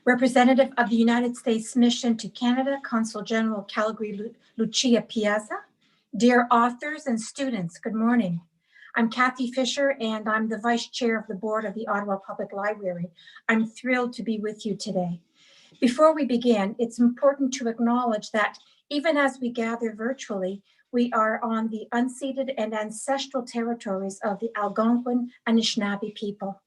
Representative of the United States Mission to Canada, Consul General Calgary, Lucia Piazza. Dear authors and students, good morning. I'm Kathy Fisher, and I'm the Vice Chair of the Board of the Ottawa Public Library. I'm thrilled to be with you today. Before we begin, it's important to acknowledge that even as we gather virtually, we are on the unceded and ancestral territories of the Algonquin Anishinaabe people.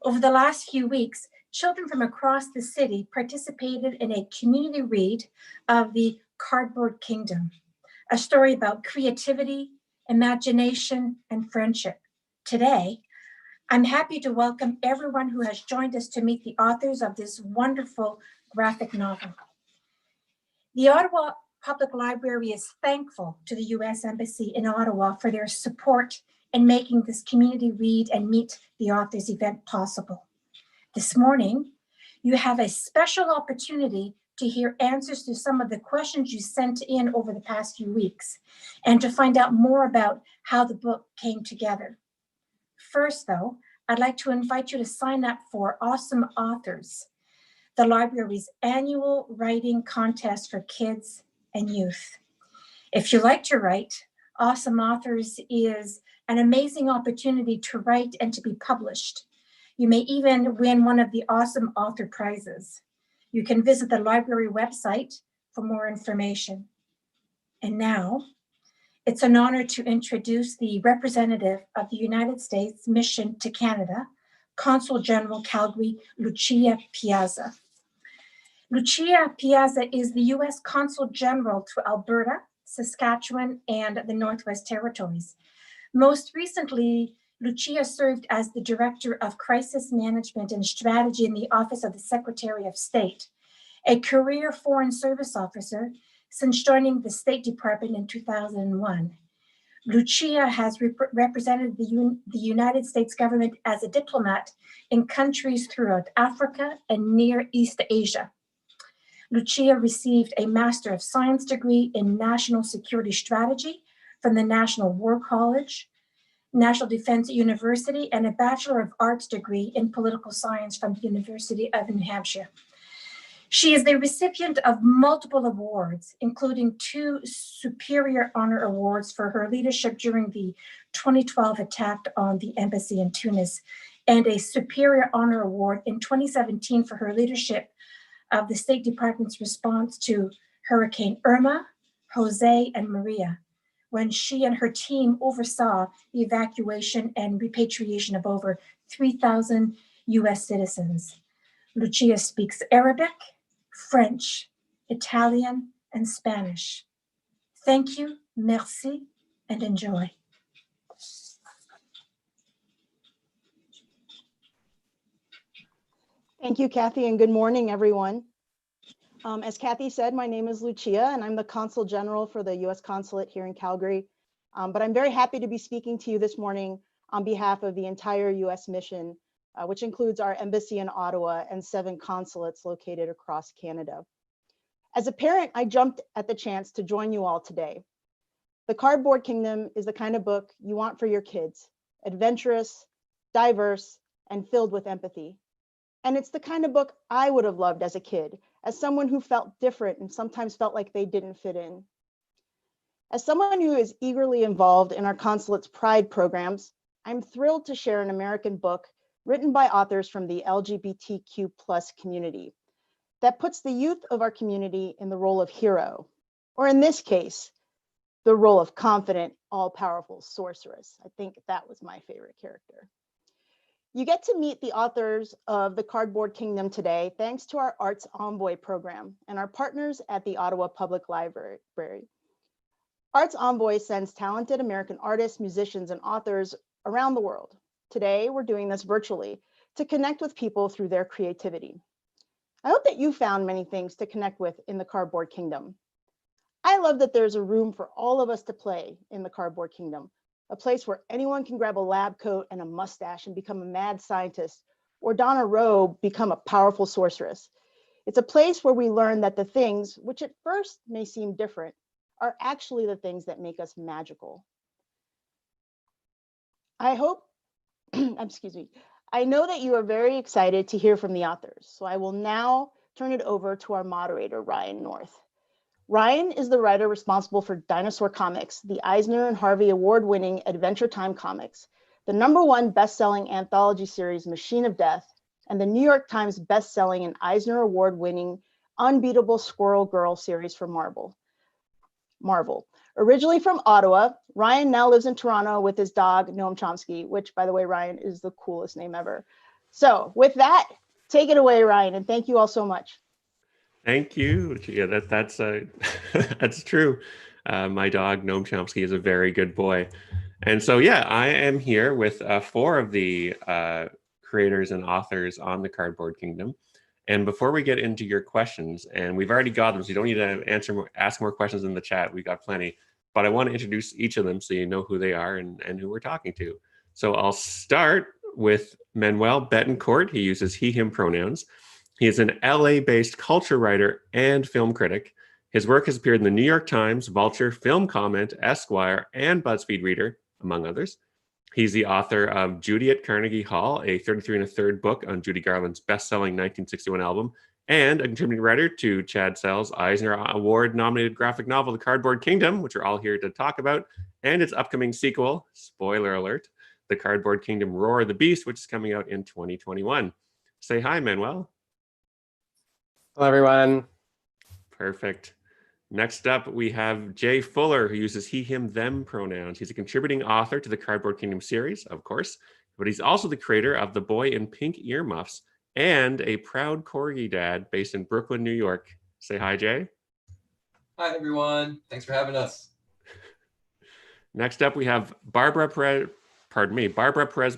Over the last few weeks, children from across the city participated in a community read of The Cardboard Kingdom, a story about creativity, imagination, and friendship. Today, I'm happy to welcome everyone who has joined us to meet the authors of this wonderful graphic novel. The Ottawa Public Library is thankful to the U.S. Embassy in Ottawa for their support in making this community read and meet the authors event possible. This morning, you have a special opportunity to hear answers to some of the questions you sent in over the past few weeks and to find out more about how the book came together. First, though, I'd like to invite you to sign up for Awesome Authors, the library's annual writing contest for kids and youth. If you like to write, Awesome Authors is an amazing opportunity to write and to be published. You may even win one of the Awesome Author prizes. You can visit the library website for more information. And now, it's an honor to introduce the representative of the United States Mission to Canada, Consul General Calgary, Lucia Piazza. Lucia Piazza is the U.S. Consul General to Alberta, Saskatchewan, and the Northwest Territories. Most recently, Lucia served as the Director of Crisis Management and Strategy in the Office of the Secretary of State, a career Foreign Service officer since joining the State Department in 2001. Lucia has represented the United States government as a diplomat in countries throughout Africa and Near East Asia. Lucia received a Master of Science degree in National Security Strategy from the National War College, National Defense University, and a Bachelor of Arts degree in Political Science from the University of New Hampshire. She is the recipient of multiple awards, including 2 Superior Honor Awards for her leadership during the 2012 attack on the embassy in Tunis, and a Superior Honor Award in 2017 for her leadership of the State Department's response to Hurricane Irma, Jose, and Maria, when she and her team oversaw the evacuation and repatriation of over 3,000 US citizens. Lucia speaks Arabic, French, Italian, and Spanish. Thank you, merci, and enjoy. Thank you, Kathy, and good morning, everyone. As Kathy said, my name is Lucia, and I'm the Consul General for the U.S. Consulate here in Calgary. But I'm very happy to be speaking to you this morning on behalf of the entire U.S. mission, which includes our embassy in Ottawa and 7 consulates located across Canada. As a parent, I jumped at the chance to join you all today. The Cardboard Kingdom is the kind of book you want for your kids: adventurous, diverse, and filled with empathy. And it's the kind of book I would have loved as a kid, as someone who felt different and sometimes felt like they didn't fit in. As someone who is eagerly involved in our consulate's Pride programs, I'm thrilled to share an American book written by authors from the LGBTQ+ community that puts the youth of our community in the role of hero, or in this case, the role of confident, all-powerful sorceress. I think that was my favorite character. You get to meet the authors of The Cardboard Kingdom today thanks to our Arts Envoy program and our partners at the Ottawa Public Library. Arts Envoy sends talented American artists, musicians, and authors around the world. Today, we're doing this virtually to connect with people through their creativity. I hope that you found many things to connect with in The Cardboard Kingdom. I love that there's a room for all of us to play in The Cardboard Kingdom, a place where anyone can grab a lab coat and a mustache and become a mad scientist, or don a robe, become a powerful sorceress. It's a place where we learn that the things, which at first may seem different, are actually the things that make us magical. I hope, excuse me, I know that you are very excited to hear from the authors, so I will now turn it over to our moderator, Ryan North. Ryan is the writer responsible for Dinosaur Comics, the Eisner and Harvey Award-winning Adventure Time comics, the #1 best-selling anthology series Machine of Death, and the New York Times best-selling and Eisner Award-winning Unbeatable Squirrel Girl series for Marvel. Originally from Ottawa, Ryan now lives in Toronto with his dog, Noam Chomsky, which, by the way, Ryan, is the coolest name ever. So with that, take it away, Ryan, and thank you all so much. Thank you. Yeah, that's that's true. My dog, Noam Chomsky, is a very good boy. And so, yeah, I am here with 4 of the creators and authors on the Cardboard Kingdom. And before we get into your questions, and we've already got them, so you don't need to ask more questions in the chat. We've got plenty. But I want to introduce each of them so you know who they are and who we're talking to. So I'll start with Manuel Betancourt. He uses he, him pronouns. He is an LA-based culture writer and film critic. His work has appeared in the New York Times, Vulture, Film Comment, Esquire, and BuzzFeed Reader, among others. He's the author of Judy at Carnegie Hall, a 33 1/3 book on Judy Garland's best-selling 1961 album, and a contributing writer to Chad Sell's Eisner Award-nominated graphic novel, The Cardboard Kingdom, which we're all here to talk about, and its upcoming sequel, spoiler alert, The Cardboard Kingdom Roar of the Beast, which is coming out in 2021. Say hi, Manuel. Hello, everyone. Perfect. Next up, we have Jay Fuller, who uses he, him, them pronouns. He's a contributing author to the Cardboard Kingdom series, of course, but he's also the creator of The Boy in Pink Earmuffs and a proud corgi dad based in Brooklyn, New York. Say hi, Jay. Hi, everyone. Thanks for having us. Next up, we have Barbara Perez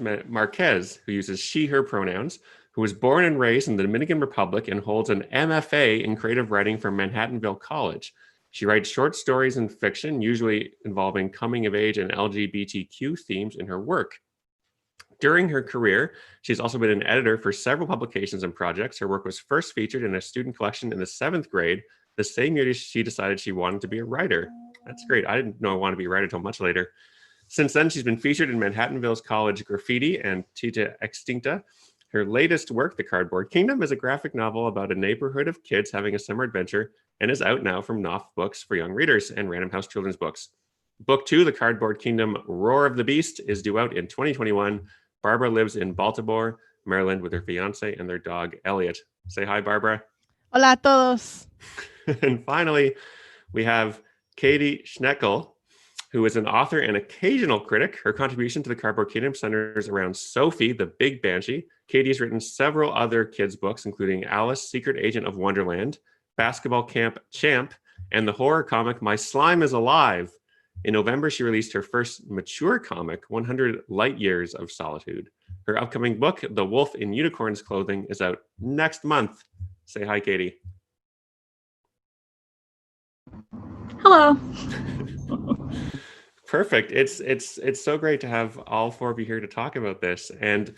Marquez, who uses she, her pronouns, who was born and raised in the Dominican Republic and holds an MFA in creative writing from Manhattanville College. She writes short stories and fiction, usually involving coming of age and LGBTQ themes in her work. During her career, she's also been an editor for several publications and projects. Her work was first featured in a student collection in the 7th grade, the same year she decided she wanted to be a writer. That's great. I didn't know I wanted to be a writer until much later. Since then, she's been featured in Manhattanville's College Graffiti and Tita Extincta. Her latest work, The Cardboard Kingdom, is a graphic novel about a neighborhood of kids having a summer adventure and is out now from Knopf Books for young readers and Random House Children's Books. Book 2, The Cardboard Kingdom Roar of the Beast, is due out in 2021. Barbara lives in Baltimore, Maryland with her fiance and their dog, Elliot. Say hi, Barbara. Hola a todos. And finally, we have Katie Schneckel, who is an author and occasional critic. Her contribution to the Cardboard Kingdom centers around Sophie, the Big Banshee. Katie has written several other kids' books, including Alice, Secret Agent of Wonderland, Basketball Camp Champ, and the horror comic My Slime is Alive. In November, she released her first mature comic, 100 Light Years of Solitude. Her upcoming book, The Wolf in Unicorn's Clothing, is out next month. Say hi, Katie. Hello. Perfect. It's so great to have all 4 of you here to talk about this. And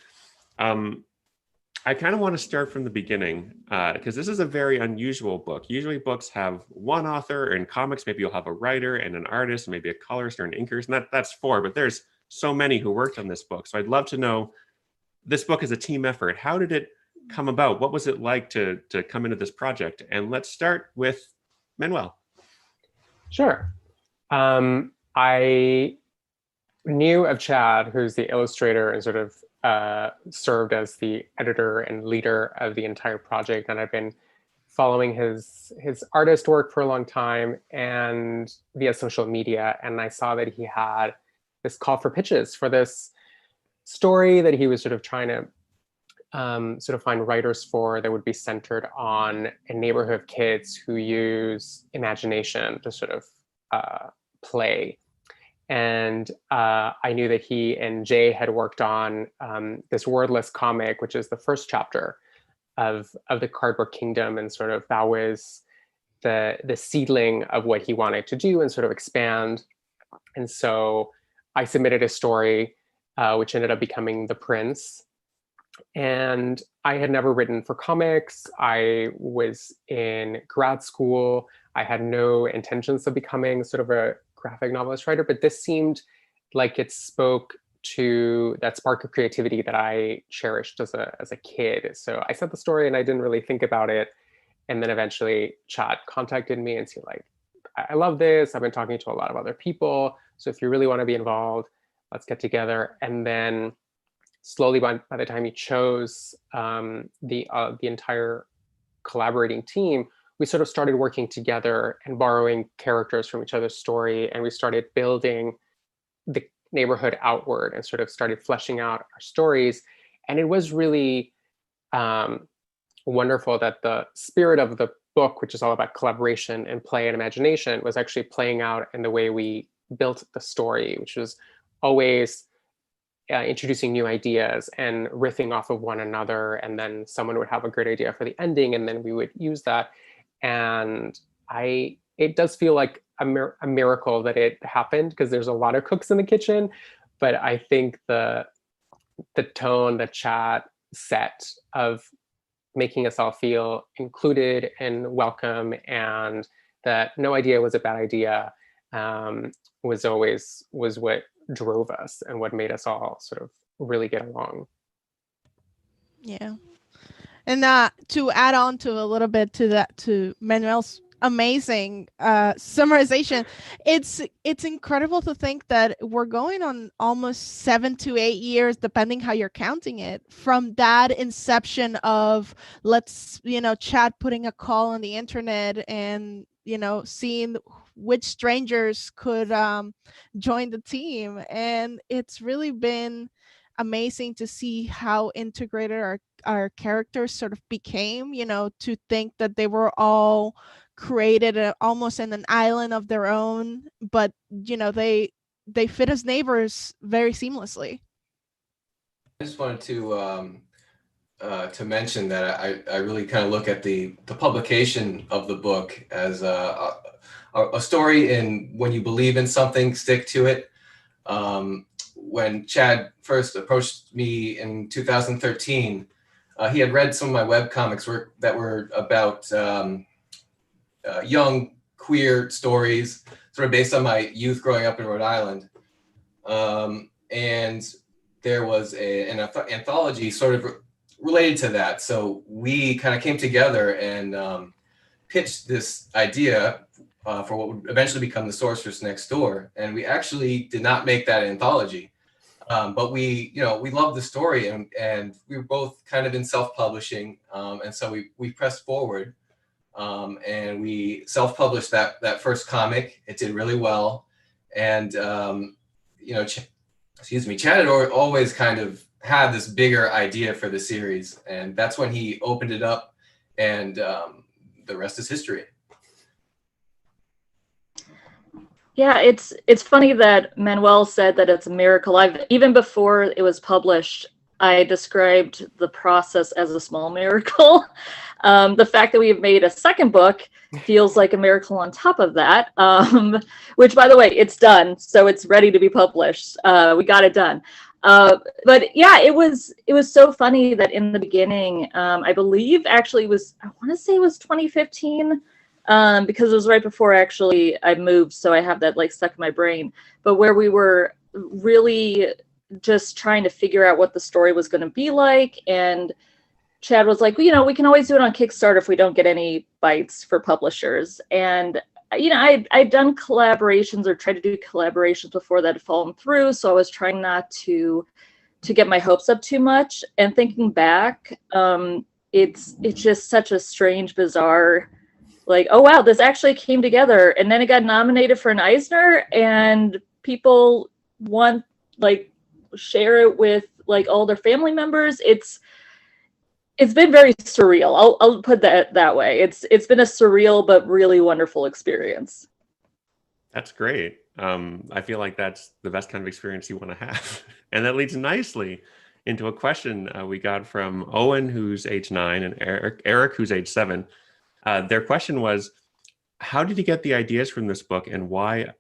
I kind of want to start from the beginning because this is a very unusual book. Usually books have one author, or in comics, maybe you'll have a writer and an artist, maybe a colorist or an inker, and that's 4, but there's so many who worked on this book. So I'd love to know, this book is a team effort. How did it come about? What was it like to come into this project? And let's start with Manuel. Sure. I knew of Chad, who's the illustrator and sort of served as the editor and leader of the entire project. And I've been following his artist work for a long time and via social media. And I saw that he had this call for pitches for this story that he was sort of trying to sort of find writers for that would be centered on a neighborhood of kids who use imagination to sort of play. And I knew that he and Jay had worked on this wordless comic, which is the first chapter of the Cardboard Kingdom, and sort of that was the seedling of what he wanted to do and sort of expand. And so I submitted a story, which ended up becoming The Prince. And I had never written for comics. I was in grad school. I had no intentions of becoming sort of a graphic novelist writer, but this seemed like it spoke to that spark of creativity that I cherished as a kid. So I said the story and I didn't really think about it. And then eventually Chad contacted me and said, like, I love this. I've been talking to a lot of other people. So if you really want to be involved, let's get together. And then slowly, by the time he chose the entire collaborating team, we sort of started working together and borrowing characters from each other's story. And we started building the neighborhood outward and sort of started fleshing out our stories. And it was really wonderful that the spirit of the book, which is all about collaboration and play and imagination, was actually playing out in the way we built the story, which was always introducing new ideas and riffing off of one another. And then someone would have a great idea for the ending, and then we would use that. And it does feel like a miracle that it happened, because there's a lot of cooks in the kitchen. But I think the tone that Chad set of making us all feel included and welcome, and that no idea was a bad idea, was what drove us and what made us all sort of really get along. Yeah. And to add on to a little bit to that, to Manuel's amazing summarization, it's incredible to think that we're going on almost 7 to 8 years, depending how you're counting it, from that inception of Chad putting a call on the internet and seeing which strangers could join the team. And it's really been amazing to see how integrated our characters sort of became, to think that they were all created almost in an island of their own, but they fit as neighbors very seamlessly. I just wanted to mention that I really kind of look at the publication of the book as a story, and when you believe in something, stick to it. When Chad first approached me in 2013, he had read some of my webcomics that were about young queer stories, sort of based on my youth growing up in Rhode Island. And there was an anthology sort of related to that. So we kind of came together and pitched this idea for what would eventually become The Sorceress Next Door. And we actually did not make that anthology. But we loved the story, and we were both kind of in self-publishing. And so we pressed forward. And we self-published that first comic. It did really well. And, Chad had always kind of had this bigger idea for the series. And that's when he opened it up, and the rest is history. Yeah, it's funny that Manuel said that it's a miracle. Even before it was published, I described the process as a small miracle. The fact that we have made a second book feels like a miracle on top of that, which, by the way, it's done. So it's ready to be published. We got it done. But yeah, it was so funny that in the beginning, I believe actually I want to say it was 2015, because it was right before actually I moved. So I have that like stuck in my brain, but where we were really just trying to figure out what the story was going to be like. And Chad was like, we can always do it on Kickstarter if we don't get any bites for publishers. And, I'd done collaborations or tried to do collaborations before that had fallen through. So I was trying not to get my hopes up too much. And thinking back, it's just such a strange, bizarre, like, oh, wow, this actually came together. And then it got nominated for an Eisner, and people want share it with all their family members. It's been very surreal. I'll put that way. It's been a surreal but really wonderful experience. That's great. I feel like that's the best kind of experience you want to have. And that leads nicely into a question we got from Owen, who's age 9, and Eric, who's age 7. Their question was, how did you get the ideas from this book, and why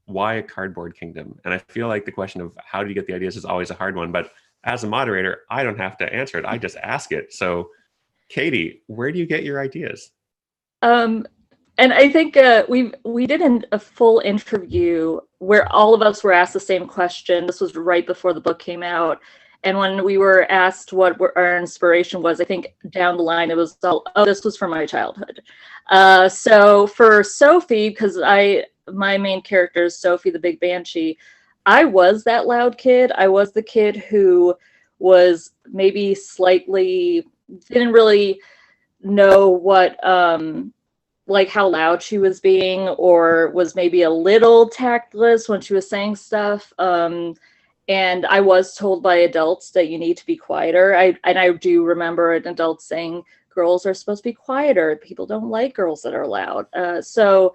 a cardboard kingdom? And I feel like the question of how do you get the ideas is always a hard one, but as a moderator, I don't have to answer it. I just ask it. So Katie, where do you get your ideas? And I think we did a full interview where all of us were asked the same question. This was right before the book came out. And when we were asked what our inspiration was, I think down the line it was all, oh, this was from my childhood. So for Sophie, because my main character is Sophie the Big Banshee, I was that loud kid. I was the kid who was maybe slightly, didn't really know what, like how loud she was being, or was maybe a little tactless when she was saying stuff. And I was told by adults that you need to be quieter. I do remember an adult saying girls are supposed to be quieter. People don't like girls that are loud. So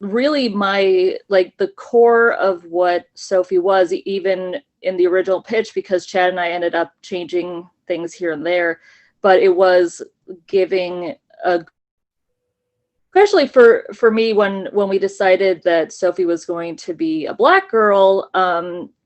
really the core of what Sophie was, even in the original pitch, because Chad and I ended up changing things here and there, but it was giving especially for me when we decided that Sophie was going to be a Black girl,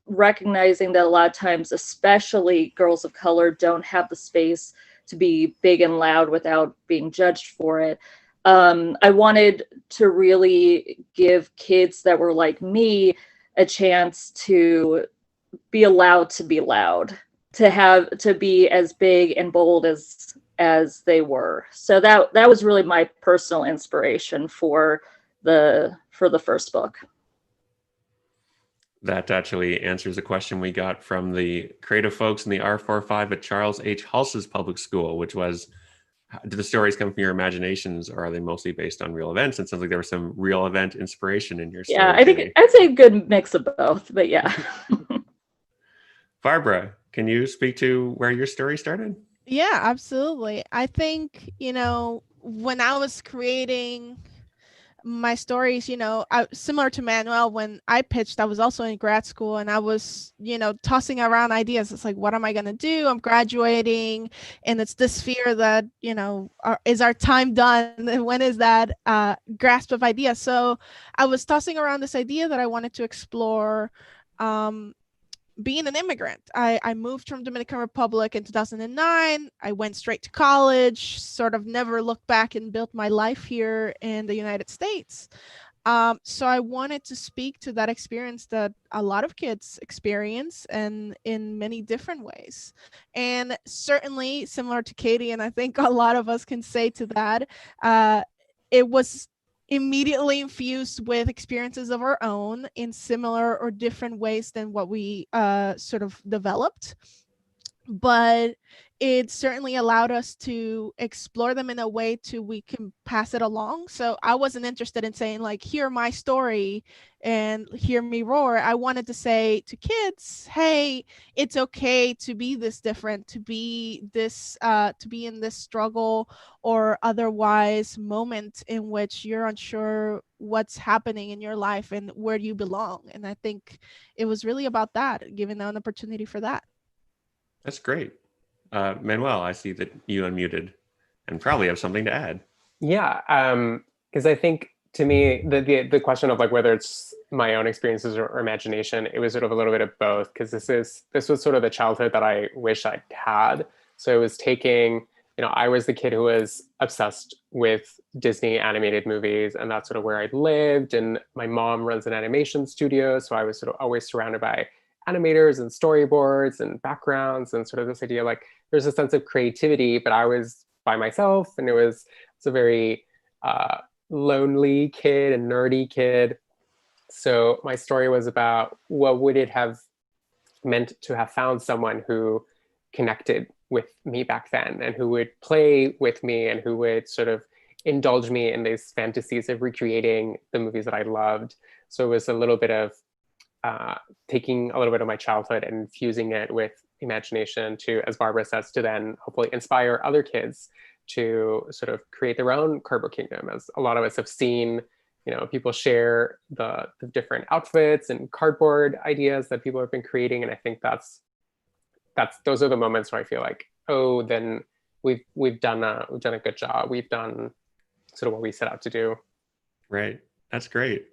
recognizing that a lot of times, especially girls of color, don't have the space to be big and loud without being judged for it. I wanted to really give kids that were like me a chance to be allowed to be loud, to be as big and bold as they were. So that was really my personal inspiration for the first book. That actually answers a question we got from the creative folks in the R45 at Charles H. Hulse's public school, which was, do the stories come from your imaginations, or are they mostly based on real events? It sounds like there was some real event inspiration in your story. Yeah, I think I'd say a good mix of both, but yeah. Barbara, can you speak to where your story started? Yeah, absolutely. I think, when I was creating my stories, similar to Manuel, when I pitched, I was also in grad school and I was, tossing around ideas. It's like, what am I going to do? I'm graduating, and it's this fear that, is our time done? When is that grasp of ideas? So I was tossing around this idea that I wanted to explore being an immigrant. I moved from Dominican Republic in 2009. I went straight to college, sort of never looked back, and built my life here in the United States. So I wanted to speak to that experience that a lot of kids experience, and in many different ways. And certainly similar to Katie, and I think a lot of us can say to that, it was immediately infused with experiences of our own in similar or different ways than what we sort of developed. But it certainly allowed us to explore them in a way to we can pass it along. So I wasn't interested in saying like, hear my story and hear me roar. I wanted to say to kids, hey, it's okay to be this different, to be this, to be in this struggle or otherwise moment in which you're unsure what's happening in your life and where you belong. And I think it was really about that, giving them an opportunity for that. That's great. Manuel, I see that you unmuted and probably have something to add. Yeah, because I think to me, the question of like whether it's my own experiences or imagination, it was sort of a little bit of both, because this was sort of the childhood that I wish I'd had. So it was taking, I was the kid who was obsessed with Disney animated movies, and that's sort of where I lived. And my mom runs an animation studio, so I was sort of always surrounded by animators and storyboards and backgrounds, and sort of this idea like there's a sense of creativity, but I was by myself, and it's a very lonely kid and nerdy kid. So my story was about what would it have meant to have found someone who connected with me back then, and who would play with me, and who would sort of indulge me in these fantasies of recreating the movies that I loved. So it was a little bit of taking a little bit of my childhood and infusing it with imagination to, as Barbara says, to then hopefully inspire other kids to sort of create their own Kerbo Kingdom. As a lot of us have seen, people share the different outfits and cardboard ideas that people have been creating. And I think those are the moments where I feel like, oh, then we've done a good job. We've done sort of what we set out to do. Right. That's great.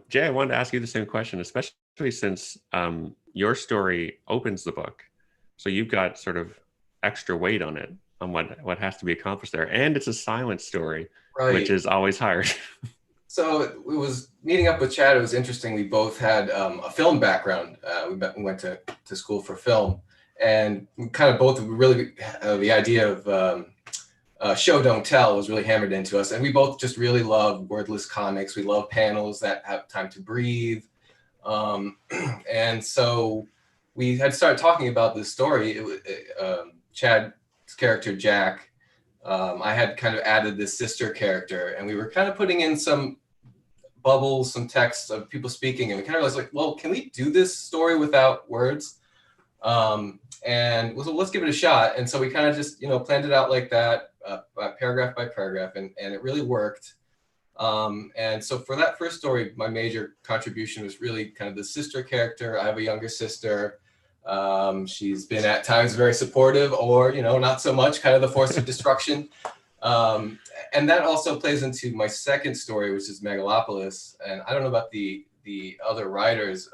Jay, I wanted to ask you the same question, especially since your story opens the book. So you've got sort of extra weight on it, on what has to be accomplished there. And it's a silent story, right, which is always hard. So it was meeting up with Chad. It was interesting. We both had a film background. We went to school for film, and we kind of both really the idea of show don't tell was really hammered into us. And we both just really love wordless comics. We love panels that have time to breathe. And so we had started talking about this story. Chad's character Jack. I had kind of added this sister character, and we were kind of putting in some bubbles, some text of people speaking, and we kind of realized, like, well, can we do this story without words? And so let's give it a shot. And so we kind of just, planned it out like that, paragraph by paragraph, and it really worked. And so for that first story, my major contribution was really kind of the sister character. I have a younger sister. She's been at times very supportive, or not so much, kind of the force of destruction. And that also plays into my second story, which is Megalopolis. And I don't know about the other writers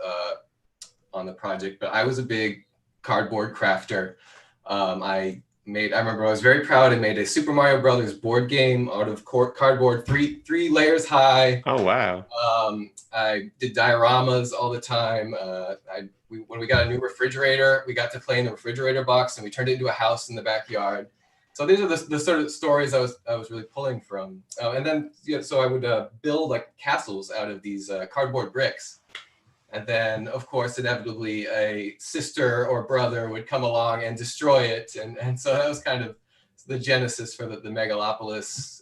on the project, but I was a big cardboard crafter. I remember I was very proud. I made a Super Mario Brothers board game out of cardboard, three layers high. Oh, wow. I did dioramas all the time. When we got a new refrigerator, we got to play in the refrigerator box, and we turned it into a house in the backyard. So these are the sort of stories I was really pulling from. And then, so I would build like castles out of these cardboard bricks. And then, of course, inevitably a sister or brother would come along and destroy it. And so that was kind of the genesis for the Megalopolis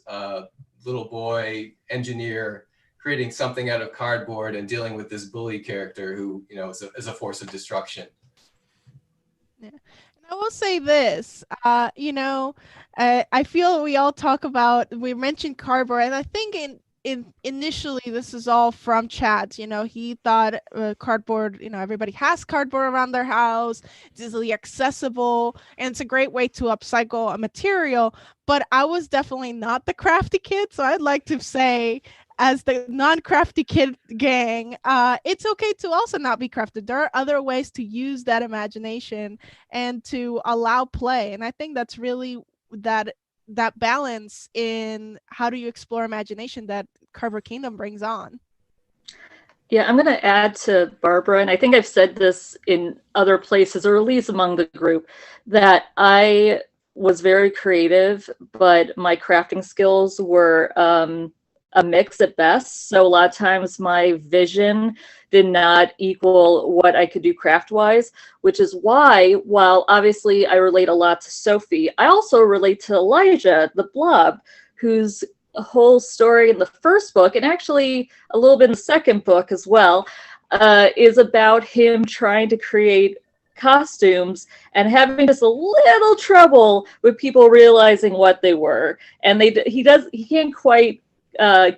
little boy engineer creating something out of cardboard and dealing with this bully character who, is a force of destruction. Yeah. I will say this, I feel we all we mentioned cardboard, and I think initially this is all from Chad. He thought cardboard, everybody has cardboard around their house, it's easily accessible, and it's a great way to upcycle a material. But I was definitely not the crafty kid, so I'd like to say, as the non-crafty kid gang, it's okay to also not be crafted. There are other ways to use that imagination and to allow play. And I think that's really that balance in how do you explore imagination that Carver Kingdom brings on. Yeah, I'm going to add to Barbara, and I think I've said this in other places, or at least among the group, that I was very creative, but my crafting skills were a mix at best. So a lot of times my vision did not equal what I could do craft-wise, which is why, while obviously I relate a lot to Sophie, I also relate to Elijah, the blob, whose whole story in the first book, and actually a little bit in the second book as well, is about him trying to create costumes and having just a little trouble with people realizing what they were. And he can't quite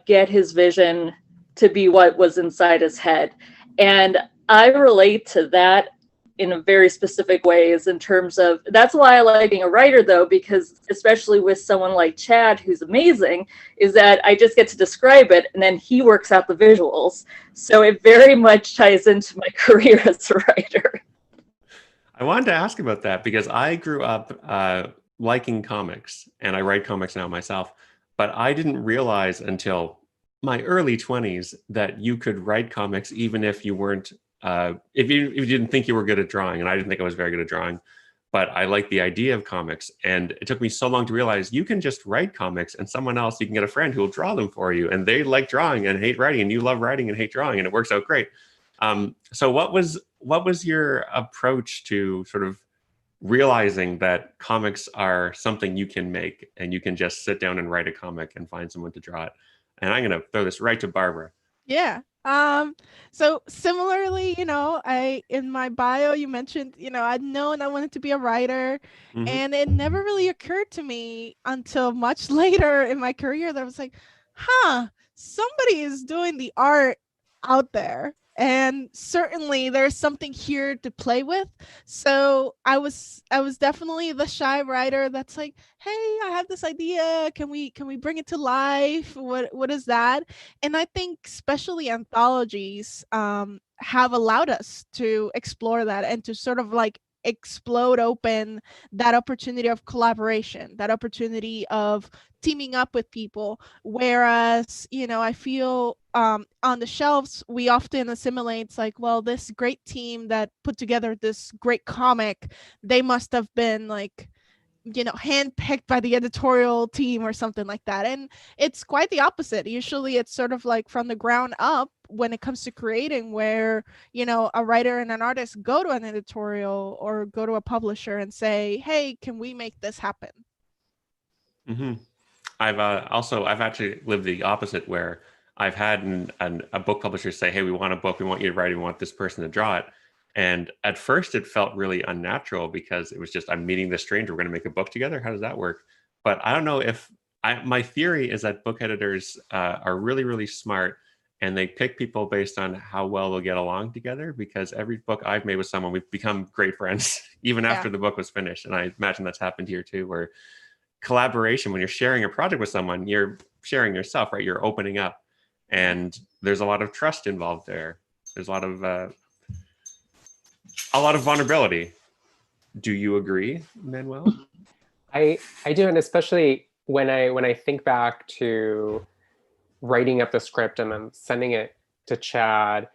get his vision to be what was inside his head. And I relate to that in very specific ways, in terms of, that's why I like being a writer though, because especially with someone like Chad, who's amazing, is that I just get to describe it and then he works out the visuals. So it very much ties into my career as a writer. I wanted to ask about that because I grew up liking comics, and I write comics now myself. But I didn't realize until my early 20s that you could write comics even if you weren't, if you didn't think you were good at drawing. And I didn't think I was very good at drawing, but I like the idea of comics. And it took me so long to realize you can just write comics, and someone else, you can get a friend who will draw them for you. And they like drawing and hate writing, and you love writing and hate drawing, and it works out great. So what was your approach to sort of realizing that comics are something you can make, and you can just sit down and write a comic and find someone to draw it? And I'm going to throw this right to Barbara. Yeah. So similarly, in my bio, you mentioned, I'd known I wanted to be a writer, Mhm. and it never really occurred to me until much later in my career that I was like, somebody is doing the art out there. And certainly there's something here to play with. So I was definitely the shy writer that's like, hey, I have this idea. Can we bring it to life? What is that? And I think especially anthologies have allowed us to explore that and to sort of like explode open that opportunity of collaboration, that opportunity of teaming up with people. Whereas, I feel on the shelves, we often assimilate, it's like, well, this great team that put together this great comic, they must have been like, handpicked by the editorial team or something like that. And it's quite the opposite. Usually it's sort of like from the ground up when it comes to creating, where, a writer and an artist go to an editorial or go to a publisher and say, hey, can we make this happen? Mm-hmm. I've actually lived the opposite, where I've had a book publisher say, hey, we want a book, we want you to write it, we want this person to draw it. And at first it felt really unnatural, because it was just, I'm meeting this stranger, we're going to make a book together. How does that work? But I don't know if my theory is that book editors are really, really smart, and they pick people based on how well they'll get along together, because every book I've made with someone, we've become great friends even after the book was finished. And I imagine that's happened here too, where collaboration, when you're sharing a project with someone, you're sharing yourself, right? You're opening up, and there's a lot of trust involved there. There's a lot of vulnerability. Do you agree, Manuel? I do, and especially when I think back to writing up the script and then sending it to Chad,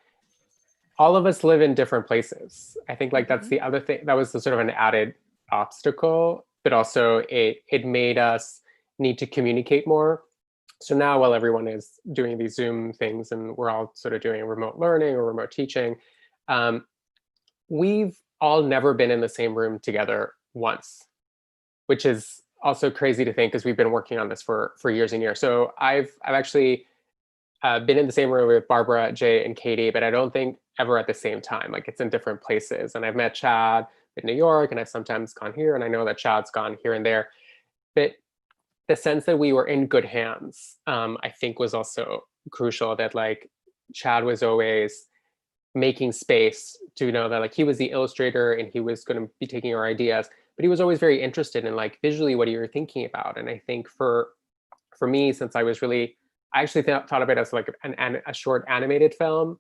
all of us live in different places. I think like that's the other thing, that was the sort of an added obstacle, but also it made us need to communicate more. So now, while everyone is doing these Zoom things and we're all sort of doing remote learning or remote teaching, we've all never been in the same room together once, which is also crazy to think, because we've been working on this for years and years. So I've actually been in the same room with Barbara, Jay, and Katie, but I don't think ever at the same time. Like, it's in different places. And I've met Chad in New York, and I've sometimes gone here, and I know that Chad's gone here and there. But the sense that we were in good hands, I think, was also crucial. That like Chad was always making space to know that like he was the illustrator and he was going to be taking our ideas, but he was always very interested in like visually what you were thinking about. And I think for me, since I actually thought of it as like a short animated film,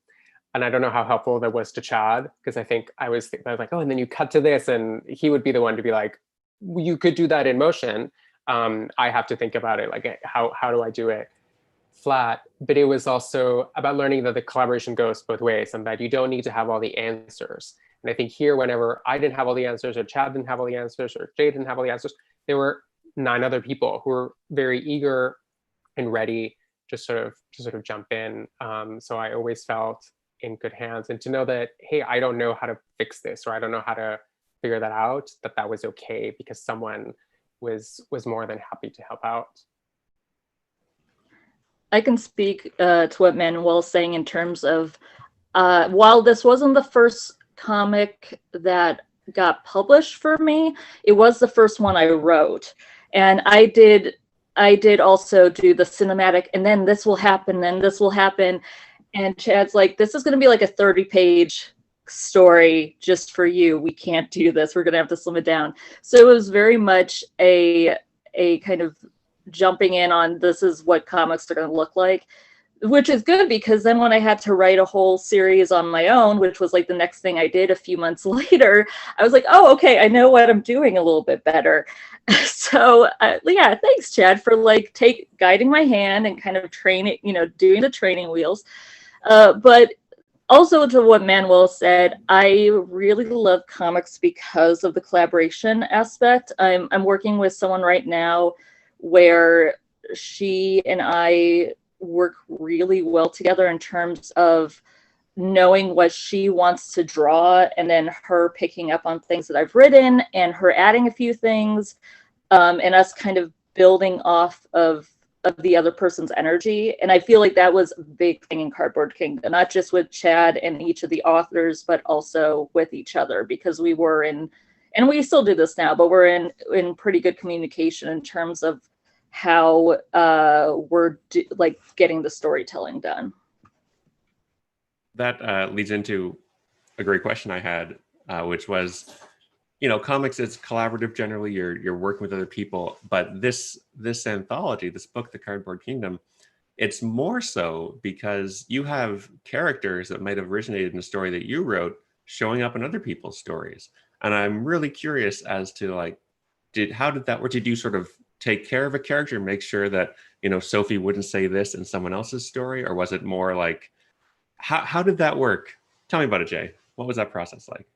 and I don't know how helpful that was to Chad, because I think I was like, oh, and then you cut to this, and he would be the one to be like, you could do that in motion. I have to think about it, like how do I do it flat? But it was also about learning that the collaboration goes both ways, and that you don't need to have all the answers. And I think here, whenever I didn't have all the answers, or Chad didn't have all the answers, or Jay didn't have all the answers, there were 9 other people who were very eager and ready to sort of jump in. So I always felt in good hands, and to know that, hey, I don't know how to fix this, or I don't know how to figure that out, that was okay, because someone was more than happy to help out. I can speak to what Manuel's saying in terms of, while this wasn't the first comic that got published for me, it was the first one I wrote. And I did also do the cinematic, and then this will happen, then this will happen. And Chad's like, this is going to be like a 30-page story just for you. We can't do this. We're going to have to slim it down. So it was very much a kind of jumping in on, this is what comics are going to look like, which is good, because then when I had to write a whole series on my own, which was like the next thing I did a few months later, I was like, oh, okay, I know what I'm doing a little bit better. So yeah, thanks, Chad, for like guiding my hand and kind of training, doing the training wheels. But also, to what Manuel said, I really love comics because of the collaboration aspect. I'm working with someone right now where she and I work really well together in terms of knowing what she wants to draw, and then her picking up on things that I've written, and her adding a few things, and us kind of building off of the other person's energy. And I feel like that was a big thing in Cardboard Kingdom, not just with Chad and each of the authors, but also with each other, because we were in, and we still do this now, but we're in pretty good communication in terms of how we're like getting the storytelling done. That leads into a great question I had, which was, comics, it's collaborative generally. You're working with other people, but this anthology, this book, The Cardboard Kingdom, it's more so because you have characters that might have originated in a story that you wrote, showing up in other people's stories. And I'm really curious as to like, how did that work? Did you sort of take care of a character and make sure that, you know, Sophie wouldn't say this in someone else's story? Or was it more like, how did that work? Tell me about it, Jay. What was that process like?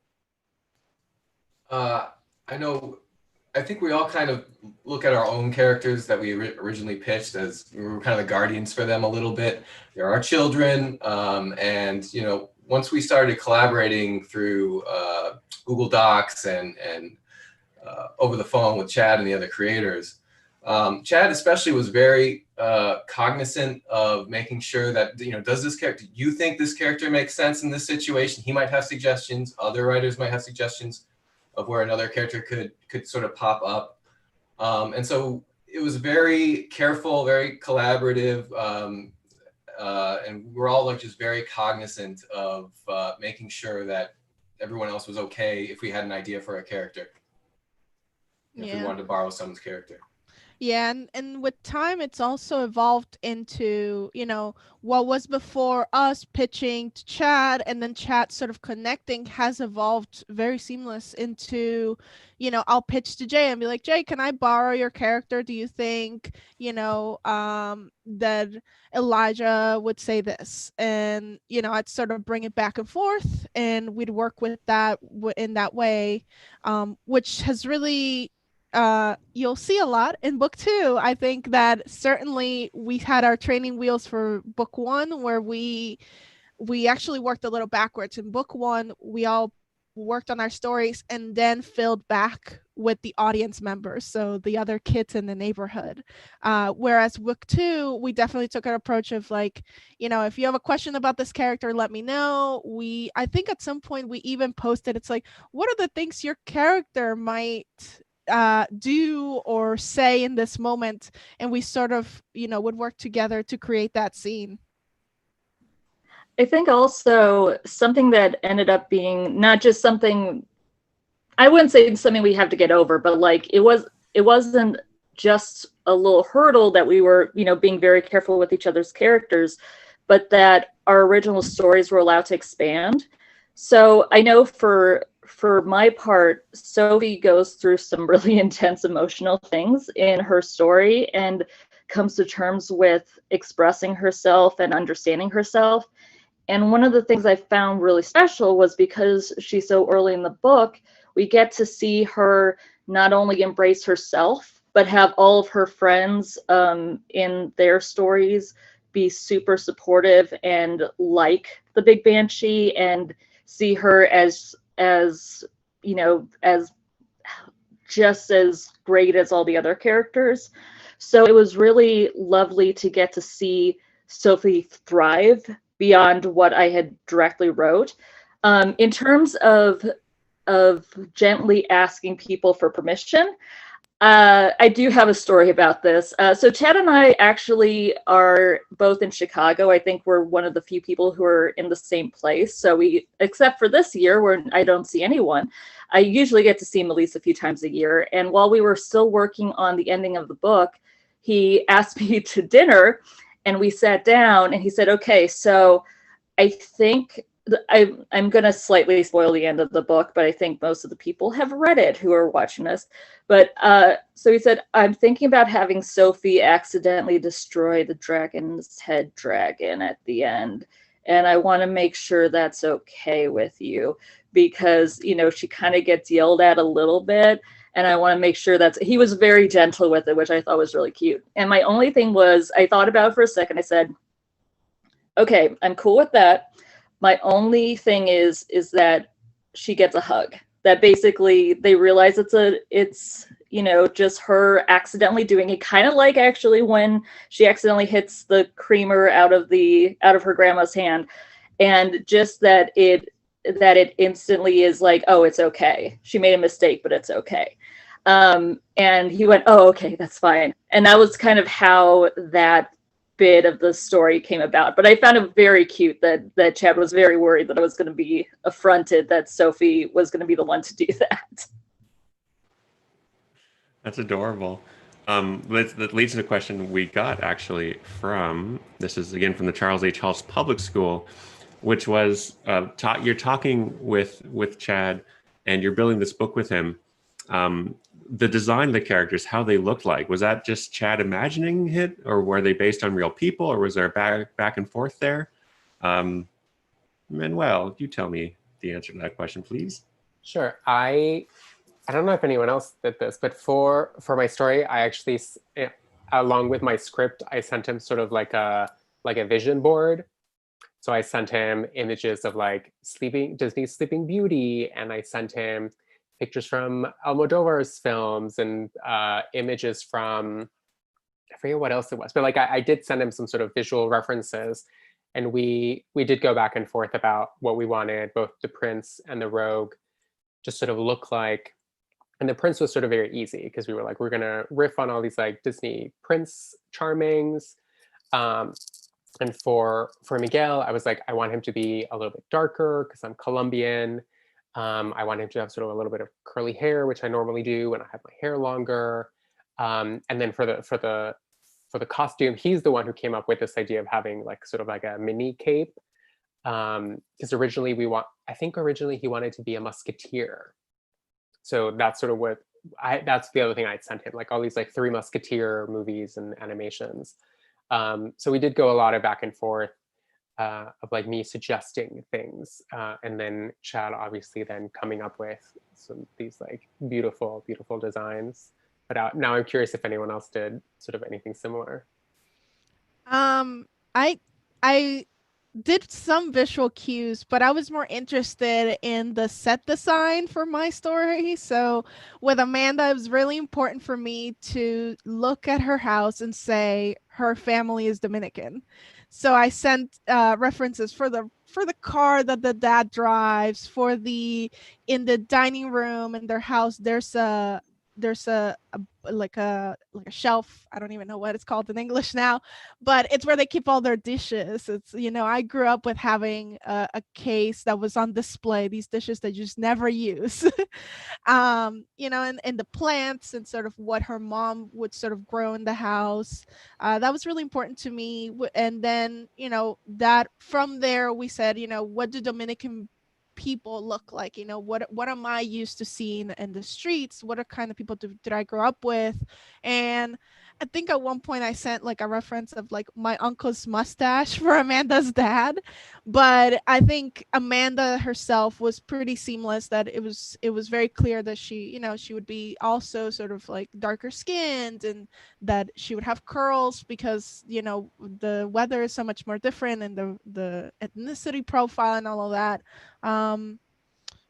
I think we all kind of look at our own characters that we originally pitched as we were kind of the guardians for them a little bit. They're our children. And, you know, once we started collaborating through Google Docs and over the phone with Chad and the other creators, Chad especially was very cognizant of making sure that, you know, do you think this character makes sense in this situation? He might have suggestions. Other writers might have suggestions of where another character could sort of pop up. And so it was very careful, very collaborative. And we're all like just very cognizant of making sure that everyone else was okay if we had an idea for a character. If we wanted to borrow someone's character. Yeah, and with time, it's also evolved into, you know, what was before us pitching to Chad and then Chad sort of connecting has evolved very seamless into, you know, I'll pitch to Jay and be like, Jay, can I borrow your character? Do you think, you know, that Elijah would say this? And, you know, I'd sort of bring it back and forth and we'd work with that in that way, which has really... you'll see a lot in book 2. I think that certainly we had our training wheels for book 1 where we actually worked a little backwards. In book 1, we all worked on our stories and then filled back with the audience members, so the other kids in the neighborhood. Whereas book 2, we definitely took an approach of like, you know, if you have a question about this character, let me know. I think at some point we even posted, it's like, what are the things your character might do or say in this moment, and we sort of, you know, would work together to create that scene. I think also something that ended up being not just something, I wouldn't say it's something we have to get over, but like it wasn't just a little hurdle that we were, you know, being very careful with each other's characters, but that our original stories were allowed to expand. So I know for my part, Sophie goes through some really intense emotional things in her story and comes to terms with expressing herself and understanding herself. And one of the things I found really special was because she's so early in the book, we get to see her not only embrace herself, but have all of her friends in their stories be super supportive and like the Big Banshee and see her as you know, as just as great as all the other characters. So it was really lovely to get to see Sophie thrive beyond what I had directly wrote. In terms of gently asking people for permission, I do have a story about this. So Chad and I actually are both in Chicago. I think we're one of the few people who are in the same place. So we, except for this year where I don't see anyone, I usually get to see him at least a few times a year. And while we were still working on the ending of the book, he asked me to dinner and we sat down and he said, okay, so I think I'm going to slightly spoil the end of the book, but I think most of the people have read it who are watching this. But so he said, I'm thinking about having Sophie accidentally destroy the dragon's head dragon at the end. And I want to make sure that's okay with you because, you know, she kind of gets yelled at a little bit. And I want to make sure he was very gentle with it, which I thought was really cute. And my only thing was, I thought about it for a second. I said, okay, I'm cool with that. My only thing is that she gets a hug. That basically they realize it's you know, just her accidentally doing it, kind of like actually when she accidentally hits the creamer out of her grandma's hand, and just that it instantly is like, oh, it's okay. She made a mistake, but it's okay. And he went, oh, okay, that's fine. And that was kind of how that bit of the story came about. But I found it very cute that Chad was very worried that I was going to be affronted that Sophie was going to be the one to do that. That's adorable. That leads to the question we got actually from, this is again from the Charles H. Hulse Public School. which was you're talking with Chad, and you're building this book with him. The design of the characters, how they looked like, was that just Chad imagining it, or were they based on real people, or was there back and forth there? Manuel, you tell me the answer to that question, please. Sure. I don't know if anyone else did this, but for my story, I actually, along with my script, I sent him sort of like a vision board. So I sent him images of like Disney's Sleeping Beauty, and I sent him pictures from Almodovar's films and images from, I forget what else it was, but like I did send him some sort of visual references, and we did go back and forth about what we wanted both the prince and the rogue just sort of look like. And the prince was sort of very easy because we were like, we're gonna riff on all these like Disney Prince charmings. And for Miguel, I was like, I want him to be a little bit darker because I'm Colombian. I want him to have sort of a little bit of curly hair, which I normally do when I have my hair longer. And then for the costume, he's the one who came up with this idea of having like sort of like a mini cape. Because originally he wanted to be a musketeer. So that's sort of what that's the other thing I'd sent him, like all these like Three Musketeer movies and animations. So we did go a lot of back and forth of like me suggesting things, and then Chad obviously then coming up with these like beautiful designs. But now I'm curious if anyone else did sort of anything similar. I did some visual cues, but I was more interested in the set design for my story. So with Amanda, it was really important for me to look at her house and say her family is Dominican. So I sent references for the car that the dad drives, in the dining room in their house. There's a shelf. I don't even know what it's called in English now, but it's where they keep all their dishes. It's, I grew up with having a case that was on display, these dishes that you just never use. And the plants and sort of what her mom would sort of grow in the house. That was really important to me. And then, that from there we said, what do Dominican people look like? What am I used to seeing in the streets? What are kind of people did I grow up with? And I think at one point I sent like a reference of like my uncle's mustache for Amanda's dad, but I think Amanda herself was pretty seamless, that it was very clear that she would be also sort of like darker skinned, and that she would have curls because the weather is so much more different, and the ethnicity profile and all of that.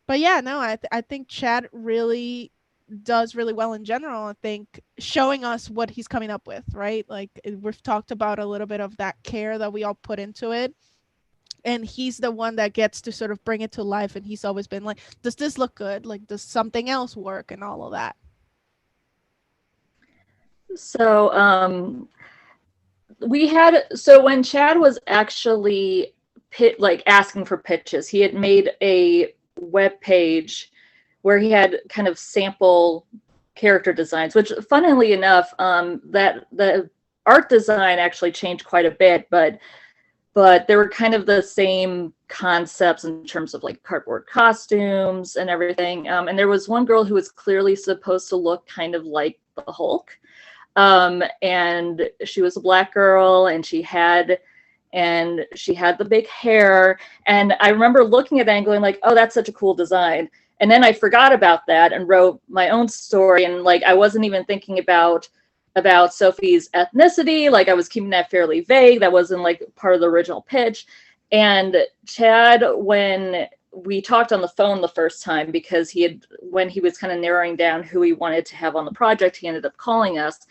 But yeah, no, I think Chad really does really well in general. I think showing us what he's coming up with, right? Like we've talked about a little bit of that care that we all put into it. And he's the one that gets to sort of bring it to life. And he's always been like, does this look good? Like, does something else work? And all of that. So when Chad was actually asking for pitches, he had made a web page where he had kind of sample character designs, which funnily enough, that the art design actually changed quite a bit, but they were kind of the same concepts in terms of like cardboard costumes and everything. And there was one girl who was clearly supposed to look kind of like the Hulk. And she was a Black girl, and she had the big hair. And I remember looking at that and going like, oh, that's such a cool design. And then I forgot about that and wrote my own story. And like, I wasn't even thinking about Sophie's ethnicity. Like I was keeping that fairly vague. That wasn't like part of the original pitch. And Chad, when we talked on the phone the first time, because when he was kind of narrowing down who he wanted to have on the project, he ended up calling us.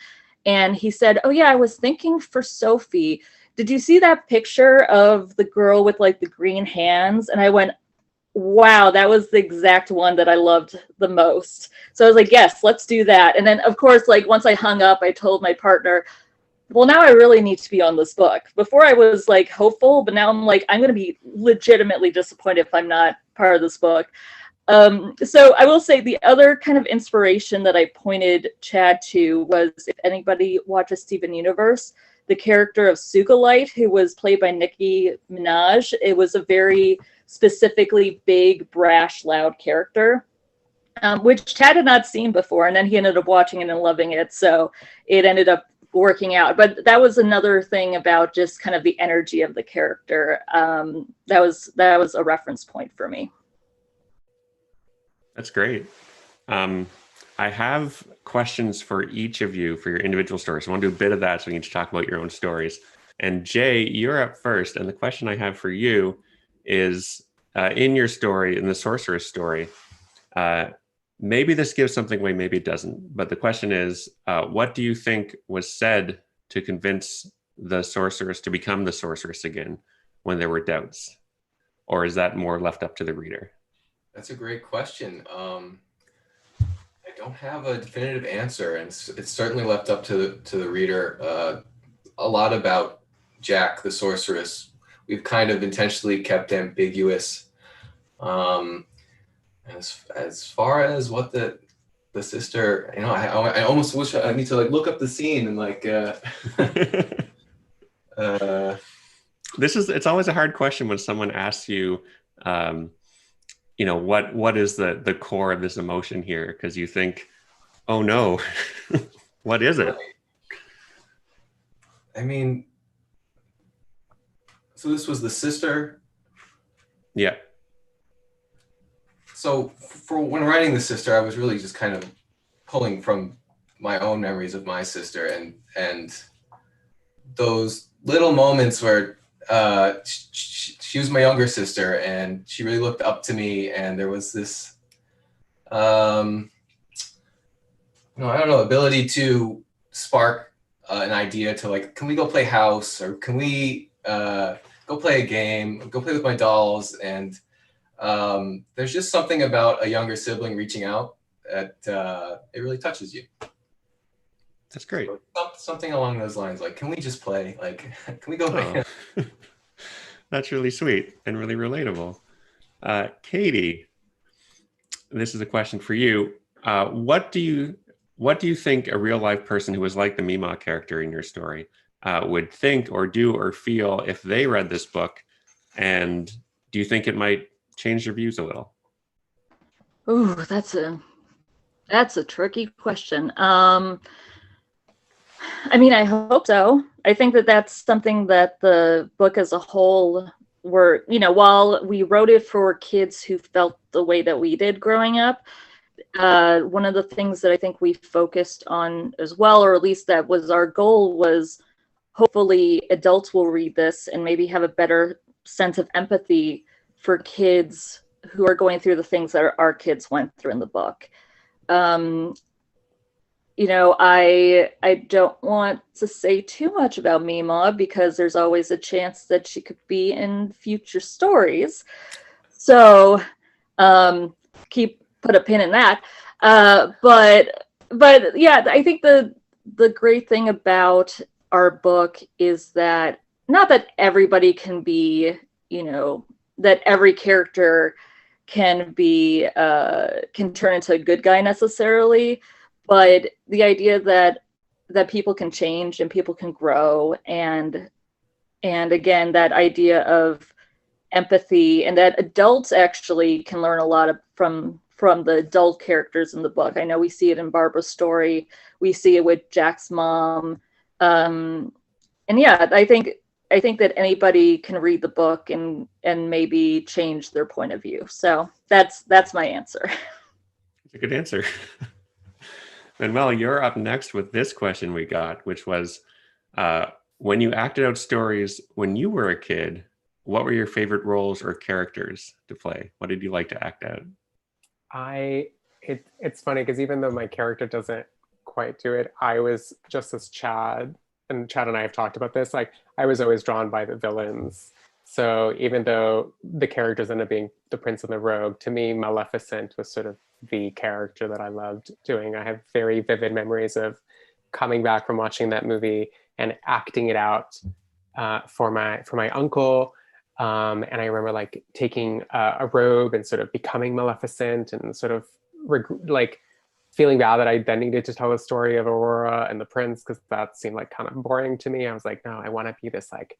And he said, oh yeah, I was thinking for Sophie, did you see that picture of the girl with like the green hands? And I went, wow, that was the exact one that I loved the most. So I was like, yes, let's do that. And then of course, like once I hung up, I told my partner, well, now I really need to be on this book. Before I was like hopeful, but now I'm like, I'm going to be legitimately disappointed if I'm not part of this book. So I will say the other kind of inspiration that I pointed Chad to was, if anybody watches Steven Universe, the character of Sugalite, who was played by Nicki Minaj. It was a very specifically big, brash, loud character, which Chad had not seen before. And then he ended up watching it and loving it. So it ended up working out. But that was another thing about just kind of the energy of the character. That was a reference point for me. That's great. I have questions for each of you for your individual stories. So I want to do a bit of that so we can each talk about your own stories. And Jay, you're up first. And the question I have for you is, in your story, in the sorceress story, maybe this gives something away, maybe it doesn't. But the question is, what do you think was said to convince the sorceress to become the sorceress again when there were doubts? Or is that more left up to the reader? That's a great question. I don't have a definitive answer, and it's certainly left up to the reader. A lot about Jack, the sorceress, we've kind of intentionally kept ambiguous. As far as what the sister, I almost wish I need to like look up the scene and like. It's always a hard question when someone asks you, what is the core of this emotion here? Because you think, oh no, what is it? I mean, so this was the sister. Yeah. So for when writing the sister, I was really just kind of pulling from my own memories of my sister and those little moments where she was my younger sister and she really looked up to me, and there was this ability to spark an idea to like, can we go play house, or can we go play a game, go play with my dolls? And there's just something about a younger sibling reaching out that it really touches you. That's great. Something along those lines, like, can we just play? Like, can we go play? Oh. That's really sweet and really relatable. Katie, this is a question for you. What do you think a real life person who was like the Mima character in your story would think or do or feel if they read this book? And do you think it might change their views a little? Ooh, that's a tricky question. I mean, I hope so. I think that that's something that the book as a whole while we wrote it for kids who felt the way that we did growing up, one of the things that I think we focused on as well, or at least that was our goal, was hopefully adults will read this and maybe have a better sense of empathy for kids who are going through the things that our kids went through in the book. I don't want to say too much about Mima because there's always a chance that she could be in future stories. So put a pin in that. But yeah, I think the great thing about our book is that not that everybody can be, that every character can turn into a good guy necessarily, but the idea that people can change and people can grow, and again, that idea of empathy, and that adults actually can learn a lot from the adult characters in the book. I know we see it in Barbara's story, we see it with Jack's mom, and yeah, I think that anybody can read the book and maybe change their point of view. So that's my answer. It's a good answer. Manuel, you're up next with this question we got, which was, when you acted out stories when you were a kid, what were your favorite roles or characters to play? What did you like to act out? It's funny because even though my character doesn't quite do it, I was just as Chad and I have talked about this, like I was always drawn by the villains. So even though the characters ended up being the prince and the rogue, to me, Maleficent was sort of the character that I loved doing. I have very vivid memories of coming back from watching that movie and acting it out for my uncle. And I remember like taking a robe and sort of becoming Maleficent and sort of feeling bad that I then needed to tell the story of Aurora and the prince, because that seemed like kind of boring to me. I was like, no, I want to be this like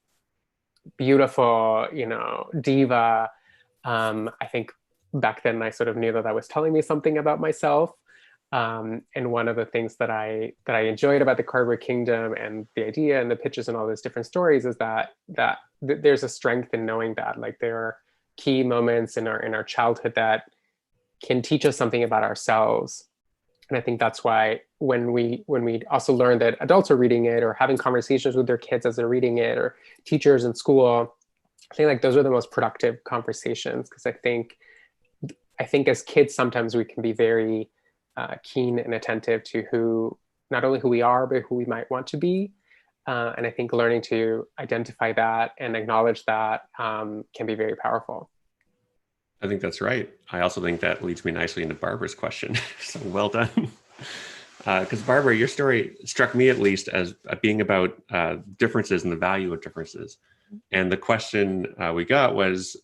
beautiful, you know, diva. I think back then I sort of knew that that was telling me something about myself. And one of the things that I enjoyed about the Cardboard Kingdom and the idea and the pitches and all those different stories is that there's a strength in knowing that, like, there are key moments in our childhood that can teach us something about ourselves. And I think that's why when we also learn that adults are reading it, or having conversations with their kids as they're reading it, or teachers in school, I think like those are the most productive conversations, because I think as kids sometimes we can be very keen and attentive to not only who we are, but who we might want to be. And I think learning to identify that and acknowledge that can be very powerful. I think that's right. I also think that leads me nicely into Barbara's question. So well done. Because Barbara, your story struck me at least as being about differences and the value of differences. And the question we got was,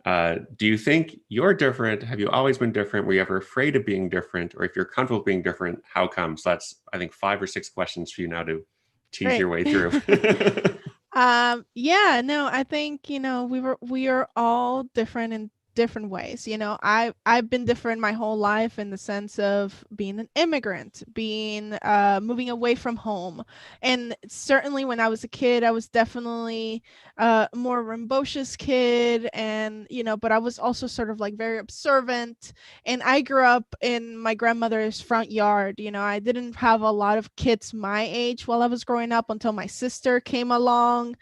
do you think you're different? Have you always been different? Were you ever afraid of being different? Or if you're comfortable being different, how come? So that's, I think, 5 or 6 questions for you now to tease your way through. Yeah, no, I think, you know, we are all different in different ways. You know, I've been different my whole life in the sense of being an immigrant, being moving away from home. And certainly when I was a kid, I was definitely a more rambunctious kid, and, you know, but I was also sort of like very observant. And I grew up in my grandmother's front yard. You know, I didn't have a lot of kids my age while I was growing up until my sister came along.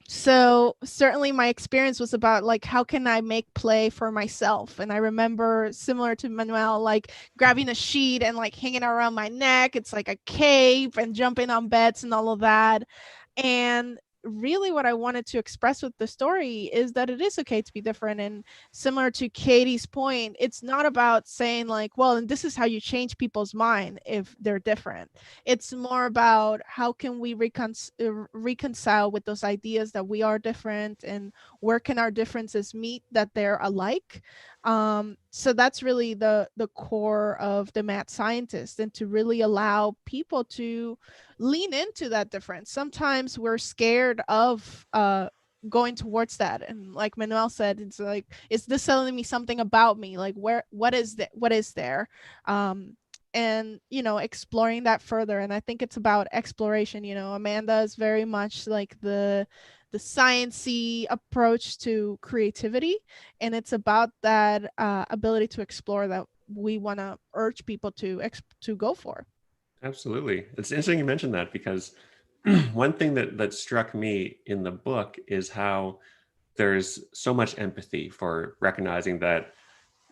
So certainly my experience was about like, how can I make play for myself? And I remember, similar to Manuel, like grabbing a sheet and like hanging around my neck. It's like a cape, and jumping on beds and all of that. And really what I wanted to express with the story is that it is okay to be different. And similar to Katie's point, it's not about saying like, well, and this is how you change people's mind if they're different. It's more about how can we reconcile with those ideas that we are different, and where can our differences meet that they're alike. So that's really the core of the mad scientist, and to really allow people to lean into that difference. Sometimes we're scared of going towards that, and like Manuel said, it's like, is this telling me something about me? Like, what is there? And, you know, exploring that further. And I think it's about exploration. You know, Amanda is very much like the science-y approach to creativity, and it's about that ability to explore that we want to urge people to go for. Absolutely. It's interesting you mentioned that, because one thing that struck me in the book is how there's so much empathy for recognizing that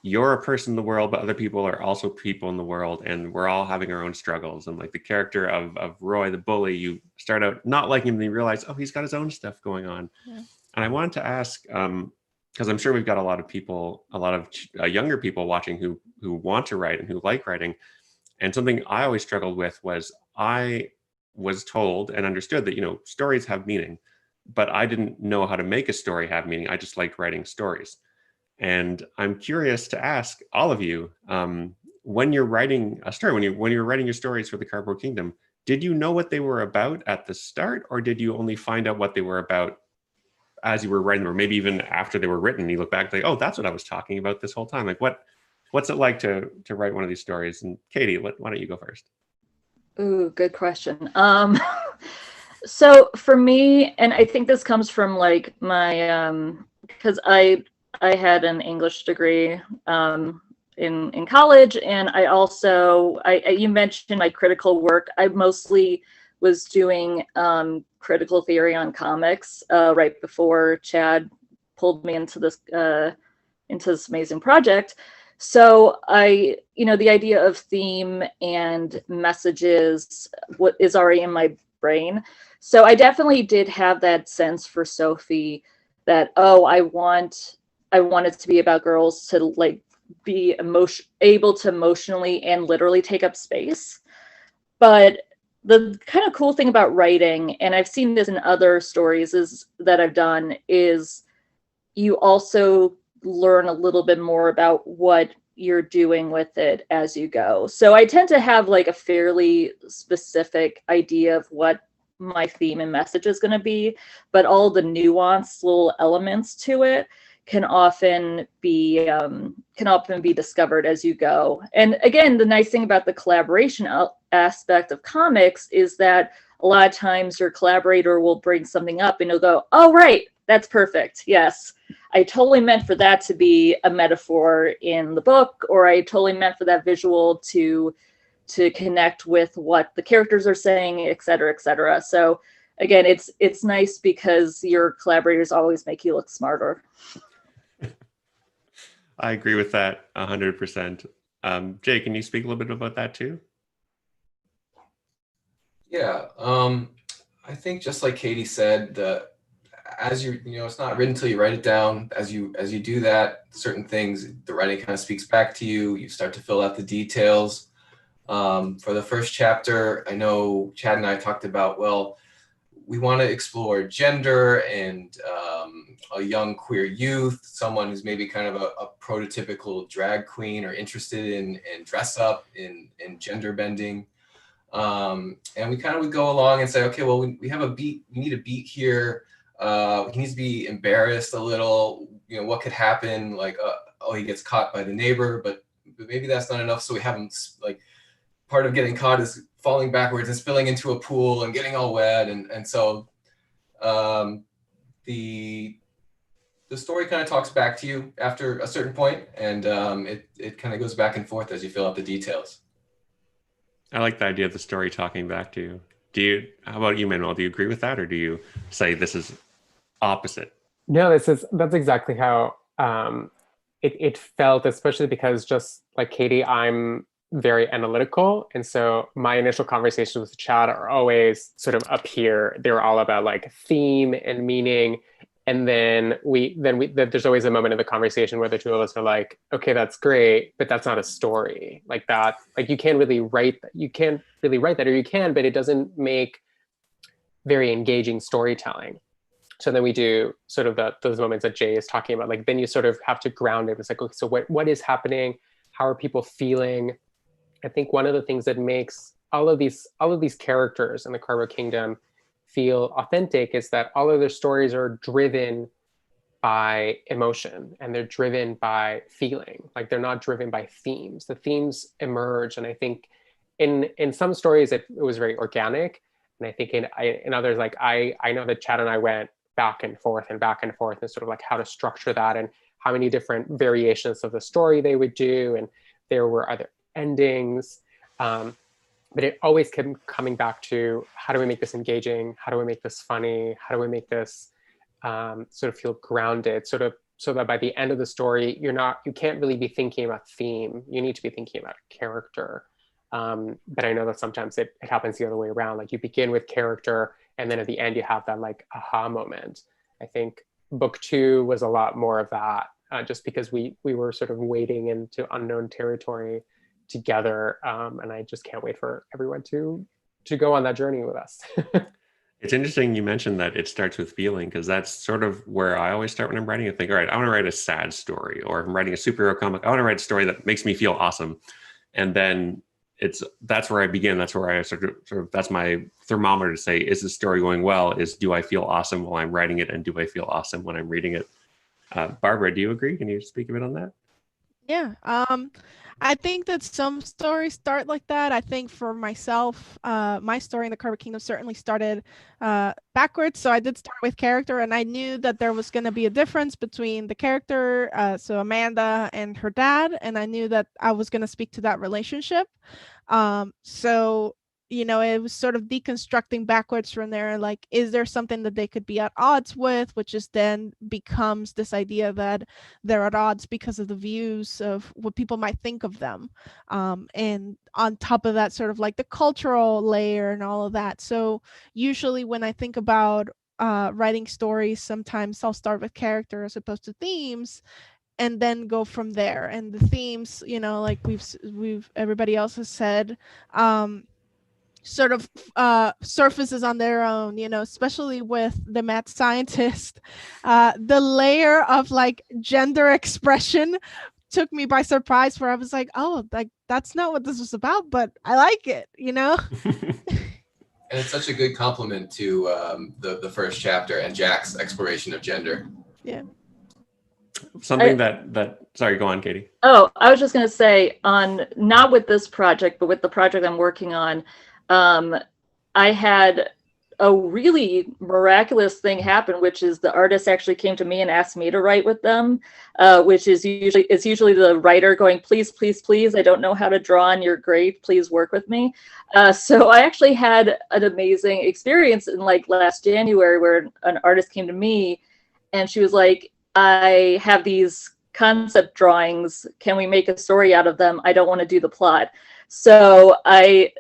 you're a person in the world, but other people are also people in the world, and we're all having our own struggles. And like the character of Roy, the bully, you start out not liking him, and you realize, oh, he's got his own stuff going on. Yeah. And I wanted to ask, because I'm sure we've got a lot of people, a lot of younger people watching who want to write and who like writing. And something I always struggled with was, I was told and understood that, you know, stories have meaning, but I didn't know how to make a story have meaning. I just liked writing stories. And I'm curious to ask all of you, when you're writing a story, when you're writing your stories for the Cardboard Kingdom, did you know what they were about at the start, or did you only find out what they were about as you were writing them, or maybe even after they were written, you look back like, oh, that's what I was talking about this whole time? Like, what's it like to write one of these stories? And Katie, why don't you go first? Ooh, good question. So for me, and I think this comes from like my, because I had an English degree in college, and I also, you mentioned my critical work. I mostly was doing critical theory on comics right before Chad pulled me into this amazing project. So the idea of theme and messages what is already in my brain. So I definitely did have that sense for Sophie that, oh, I want it to be about girls to like be able to emotionally and literally take up space. But the kind of cool thing about writing, and I've seen this in other stories that I've done, is you also learn a little bit more about what you're doing with it as you go. So I tend to have like a fairly specific idea of what my theme and message is going to be, but all the nuanced little elements to it can often be discovered as you go. And again, the nice thing about the collaboration aspect of comics is that a lot of times your collaborator will bring something up and you'll go, oh, right, that's perfect. Yes, I totally meant for that to be a metaphor in the book, or I totally meant for that visual to connect with what the characters are saying, et cetera, et cetera. So again, it's nice because your collaborators always make you look smarter. I agree with that 100%. Jay, can you speak a little bit about that too? Yeah, I think just like Katie said, as it's not written until you write it down. As you do that, certain things, the writing kind of speaks back to you. You start to fill out the details. For the first chapter, I know Chad and I talked about, well, we want to explore gender and a young queer youth, someone who's maybe kind of a prototypical drag queen or interested in dress up, in gender bending. And we kind of would go along and say, okay, well, we have a beat, we need a beat here. He needs to be embarrassed a little, what could happen? Like, oh, he gets caught by the neighbor, but maybe that's not enough. So we have him, like, part of getting caught is falling backwards and spilling into a pool and getting all wet. And so the story kind of talks back to you after a certain point, and it kind of goes back and forth as you fill out the details. I like the idea of the story talking back to you. How about you, Manuel? Do you agree with that, or do you say this is opposite? No, that's exactly how it felt, especially because, just like Katie, I'm very analytical, and so my initial conversations with Chad are always sort of up here. They're all about like theme and meaning, and then there's always a moment in the conversation where the two of us are like, okay, that's great, but that's not a story. Like that, like you can't really write that, or you can, but it doesn't make very engaging storytelling. So then we do sort of those moments that Jay is talking about. Like then you sort of have to ground it. It's like, okay, so what is happening? How are people feeling? I think one of the things that makes all of these characters in the Carver Kingdom feel authentic is that all of their stories are driven by emotion, and they're driven by feeling. Like they're not driven by themes. The themes emerge, and I think in some stories it was very organic, and I think in others, like I know that Chad and I went back and forth and sort of like how to structure that and how many different variations of the story they would do, and there were other endings. But it always kept coming back to, how do we make this engaging? How do we make this funny? How do we make this sort of feel grounded, so that by the end of the story, you can't really be thinking about theme. You need to be thinking about character. But I know that sometimes it happens the other way around. Like you begin with character, and then at the end you have that like aha moment. I think book 2 was a lot more of that, just because we were sort of wading into unknown territory together, and I just can't wait for everyone to go on that journey with us. It's interesting you mentioned that it starts with feeling, because that's sort of where I always start when I'm writing. I think, all right, I want to write a sad story, or if I'm writing a superhero comic, I want to write a story that makes me feel awesome. And then that's where I begin. That's where I sort of that's my thermometer to say, is the story going well? Do I feel awesome while I'm writing it, and do I feel awesome when I'm reading it? Barbara, do you agree? Can you speak a bit on that? Yeah. I think that some stories start like that. I think for myself, my story in the Carver Kingdom certainly started backwards. So I did start with character, and I knew that there was going to be a difference between the character, so Amanda and her dad, and I knew that I was going to speak to that relationship. So it was sort of deconstructing backwards from there. Like, is there something that they could be at odds with, which is then becomes this idea that they're at odds because of the views of what people might think of them. And on top of that, sort of like the cultural layer and all of that. So usually when I think about writing stories, sometimes I'll start with character as opposed to themes, and then go from there. And the themes, like we've everybody else has said, sort of surfaces on their own, especially with the mad scientist. The layer of like gender expression took me by surprise where I was like, oh, like that's not what this was about, but I like it, you know? And it's such a good compliment to the first chapter and Jack's exploration of gender. Yeah. Something that sorry, go on, Katie. Oh, I was just going to say, on not with this project, but with the project I'm working on, I had a really miraculous thing happen, which is the artist actually came to me and asked me to write with them, which is usually the writer going, please, please, please, I don't know how to draw and you're great, please work with me. So I actually had an amazing experience in like last January where an artist came to me and she was like, I have these concept drawings. Can we make a story out of them? I don't want to do the plot. So my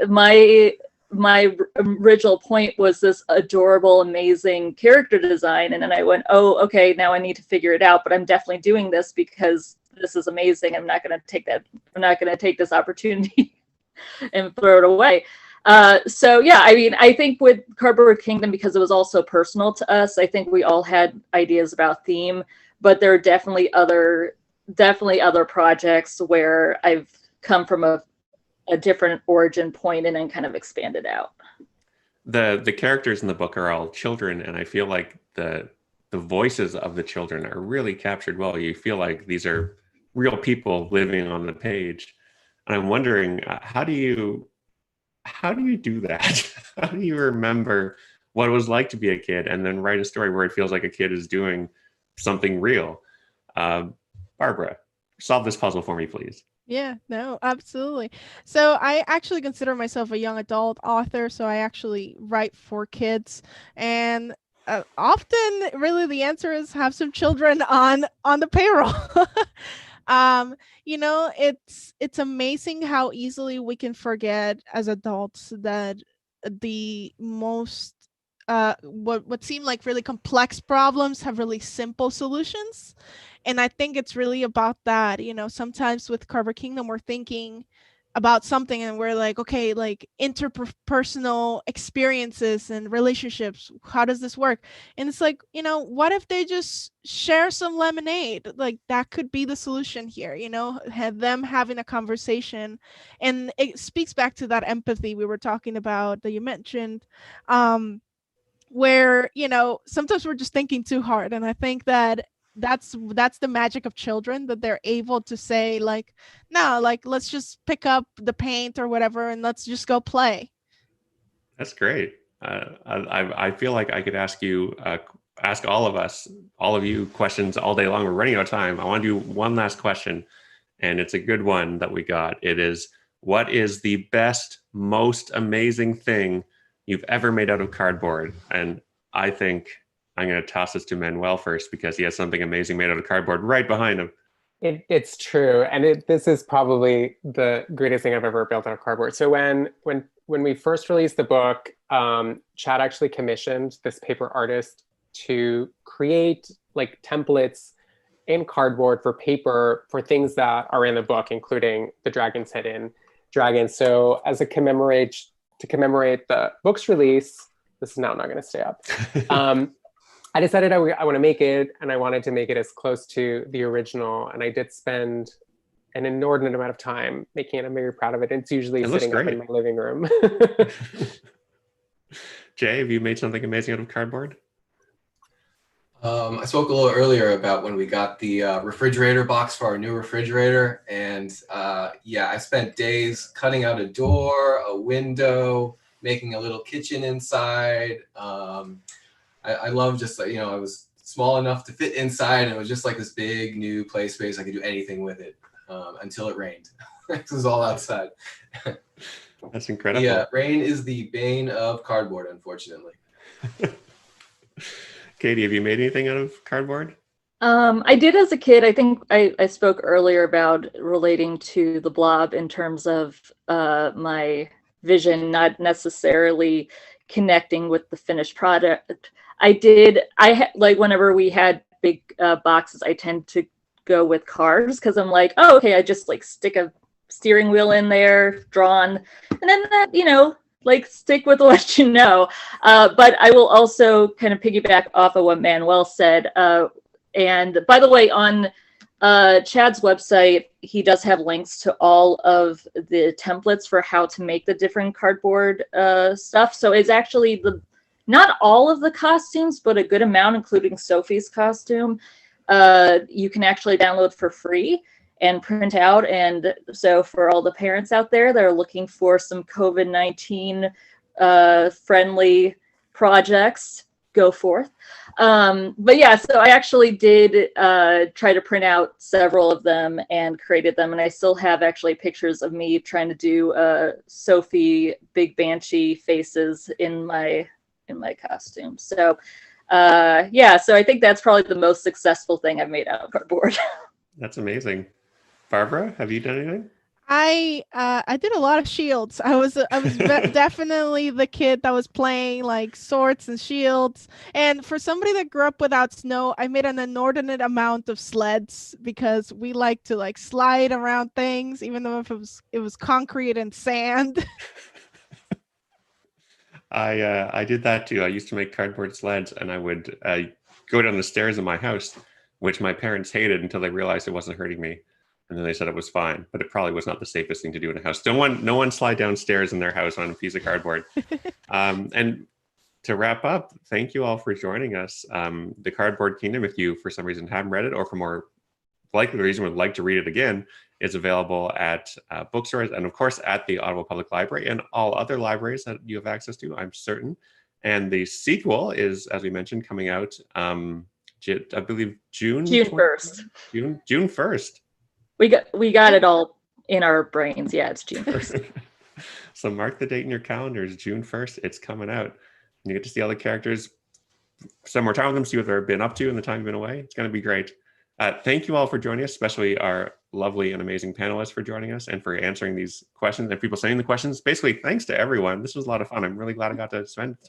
original point was this adorable, amazing character design. And then I went, oh, okay, now I need to figure it out, but I'm definitely doing this because this is amazing. I'm not going to take that. I'm not going to take this opportunity and throw it away. So yeah, I mean, I think with Cardboard Kingdom, because it was also personal to us, I think we all had ideas about theme, but there are definitely other projects where I've come from a different origin point and then kind of expanded out. The characters in the book are all children, and I feel like the voices of the children are really captured well. You feel like these are real people living on the page. And I'm wondering, how do you do that? How do you remember what it was like to be a kid and then write a story where it feels like a kid is doing something real? Barbara, solve this puzzle for me, please. Yeah, no, absolutely. So I actually consider myself a young adult author. So I actually write for kids, and often really the answer is have some children on the payroll. You know, it's amazing how easily we can forget as adults that the most what seem like really complex problems have really simple solutions. And I think it's really about that. You know, sometimes with Cardboard Kingdom, we're thinking about something and we're like, okay, like interpersonal experiences and relationships, how does this work? And it's like, you know, what if they just share some lemonade? Like that could be the solution here, you know, have them having a conversation. And it speaks back to that empathy we were talking about that you mentioned, where, you know, sometimes we're just thinking too hard. And I think that that's the magic of children, that they're able to say like, no, like let's just pick up the paint or whatever and let's just go play. That's great. I feel like I could ask all of you questions all day long. We're running out of time. I want to do one last question, and it's a good one that we got. It is, what is the best, most amazing thing you've ever made out of cardboard? And I think I'm going to toss this to Manuel first because he has something amazing made out of cardboard right behind him. It's true, and this is probably the greatest thing I've ever built out of cardboard. So when we first released the book, Chad actually commissioned this paper artist to create like templates in cardboard for paper for things that are in the book, including the dragon's hidden dragon. So as to commemorate the book's release, this is now not going to stay up. I decided I want to make it, and I wanted to make it as close to the original. And I did spend an inordinate amount of time making it. I'm very proud of it. It's usually sitting up in my living room. Jay, have you made something amazing out of cardboard? I spoke a little earlier about when we got the refrigerator box for our new refrigerator. And yeah, I spent days cutting out a door, a window, making a little kitchen inside. I love just, you know, I was small enough to fit inside, and it was just like this big new play space. I could do anything with it until it rained. It was all outside. That's incredible. Yeah, rain is the bane of cardboard, unfortunately. Katie, have you made anything out of cardboard? I did as a kid. I think I spoke earlier about relating to the Blob in terms of my vision, not necessarily connecting with the finished product. Like whenever we had big boxes, I tend to go with cars because I'm like, oh, okay, I just like stick a steering wheel in there, drawn, and then that, you know, like stick with what you know. But I will also kind of piggyback off of what Manuel said. And by the way, on Chad's website, he does have links to all of the templates for how to make the different cardboard stuff. So it's actually not all of the costumes, but a good amount, including Sophie's costume, you can actually download for free and print out. And so for all the parents out there that are looking for some COVID-19 friendly projects, go forth. But yeah, so I actually did try to print out several of them and created them. And I still have actually pictures of me trying to do Sophie Big Banshee faces in my costume. So yeah, so I think that's probably the most successful thing I've made out of cardboard. That's amazing. Barbara, have you done anything? I did a lot of shields. I was definitely the kid that was playing like swords and shields. And for somebody that grew up without snow, I made an inordinate amount of sleds because we like to like slide around things, even though if it was concrete and sand. I did that too. I used to make cardboard sleds, and I would go down the stairs in my house, which my parents hated until they realized it wasn't hurting me. And then they said it was fine, but it probably was not the safest thing to do in a house. No one slide downstairs in their house on a piece of cardboard. And to wrap up, thank you all for joining us. The Cardboard Kingdom, if you for some reason haven't read it, or for more likely reason would like to read it again, is available at bookstores and of course at the Ottawa Public Library and all other libraries that you have access to, I'm certain. And the sequel is, as we mentioned, coming out, I believe June 1st. June 1st. We got it all in our brains. Yeah, it's June 1st. So mark the date in your calendars, June 1st. It's coming out. And you get to see all the characters, spend more time with them, see what they've been up to in the time you've been away. It's going to be great. Thank you all for joining us, especially our lovely and amazing panelists for joining us and for answering these questions and people sending the questions. Basically, thanks to everyone. This was a lot of fun. I'm really glad I got to spend time